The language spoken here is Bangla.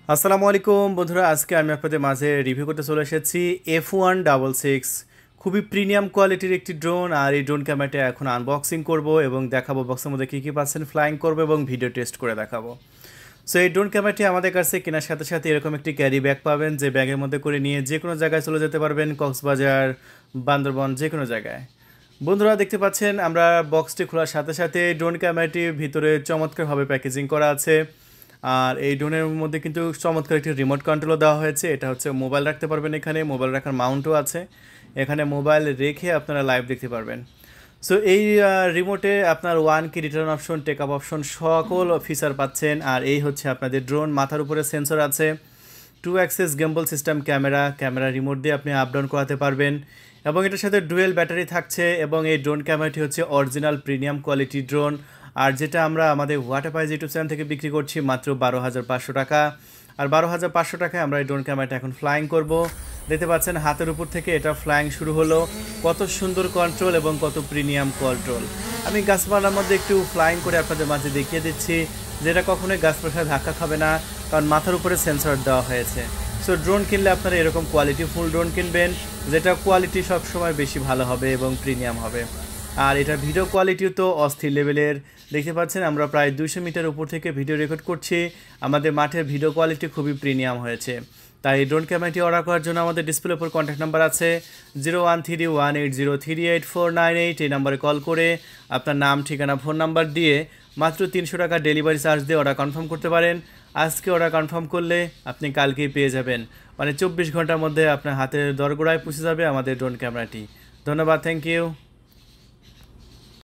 আসসালামু আলাইকুম বন্ধুরা, আজকে আমি আপনাদের মাঝে রিভিউ করতে চলে এসেছি F166। খুবই প্রিমিয়াম কোয়ালিটির একটি ড্রোন। আর এই ড্রোন ক্যামেরাটা এখন আনবক্সিং করব এবং দেখাবো বক্সের মধ্যে কী কী পাচ্ছেন, ফ্লাইং করবো এবং ভিডিও টেস্ট করে দেখাবো। সো এই ড্রোন ক্যামেরাটি আমাদের কাছে কেনার সাথে সাথে এরকম একটি ক্যারি ব্যাগ পাবেন, যে ব্যাগের মধ্যে করে নিয়ে যে কোনো জায়গায় চলে যেতে পারবেন, কক্সবাজার, বান্দরবন, যে কোনো জায়গায়। বন্ধুরা দেখতে পাচ্ছেন আমরা বক্সটি খোলার সাথে সাথে ড্রোন ক্যামেরাটির ভিতরে চমৎকারভাবে প্যাকেজিং করা আছে। আর এই ড্রোনের মধ্যে কিন্তু চমৎকার একটি রিমোট কন্ট্রোলও দেওয়া হয়েছে। এটা হচ্ছে মোবাইল রাখতে পারবেন, এখানে মোবাইল রাখার মাউন্টও আছে, এখানে মোবাইল রেখে আপনারা লাইভ দেখতে পারবেন। সো এই রিমোটে আপনার 1 কি return option, take up option সকল ফিচার পাচ্ছেন। আর এই হচ্ছে আপনাদের ড্রোন, মাথার উপরে সেন্সর আছে, 2 Axis gimbal system camera remote দিয়ে আপনি আপ ডাউন করাতে পারবেন। এবং এটার সাথে ডুয়েল ব্যাটারি থাকছে। এবং এই ড্রোন ক্যামেরাটি হচ্ছে অরিজিনাল প্রিমিয়াম কোয়ালিটি ড্রোন। আর যেটা আমরা আমাদের ওয়াটারপাইজ ইউটিউব চ্যানেল থেকে বিক্রি করছি মাত্র 12,500 টাকা। আর 12,500 টাকায় আমরা এই ড্রোন ক্যামেরাটা এখন ফ্লাইং করব। দেখতে পাচ্ছেন হাতের উপর থেকে এটা ফ্লাইং শুরু হলো। কত সুন্দর কন্ট্রোল এবং কত প্রিমিয়াম কন্ট্রোল। আমি গাছপালার মধ্যে একটু ফ্লাইং করে আপনাদের মাঝে দেখিয়ে দিচ্ছি, যেটা কখনোই গাছপালার ধাক্কা খাবে না, কারণ মাথার উপরে সেন্সর দেওয়া হয়েছে। সো ড্রোন কিনলে আপনারা এরকম কোয়ালিটিফুল ড্রোন কিনবেন, যেটা কোয়ালিটি সবসময় বেশি ভালো হবে এবং প্রিমিয়াম হবে। আর এটা ভিডিও কোয়ালিটিও তো অস্থির লেভেলের। দেখতে পাচ্ছেন আমরা প্রায় 200 মিটার উপর থেকে ভিডিও রেকর্ড করছি। আমাদের মাঠের ভিডিও কোয়ালিটি খুবই প্রিমিয়াম হয়েছে। তাই এই ড্রোন ক্যামেরাটি অর্ডার করার জন্য আমাদের ডিসপ্লের উপর কন্ট্যাক্ট নাম্বার আছে 0131803848। এই নাম্বারে কল করে আপনার নাম, ঠিকানা, ফোন নাম্বার দিয়ে মাত্র 300 টাকা ডেলিভারি চার্জ দিয়ে অর্ডার কনফার্ম করতে পারেন। আজকে অর্ডার কনফার্ম করলে আপনি কালকেই পেয়ে যাবেন, মানে 24 ঘন্টার মধ্যে আপনার হাতের দরগোড়ায় পৌঁছে যাবে আমাদের ড্রোন ক্যামেরাটি। ধন্যবাদ, থ্যাংক ইউ।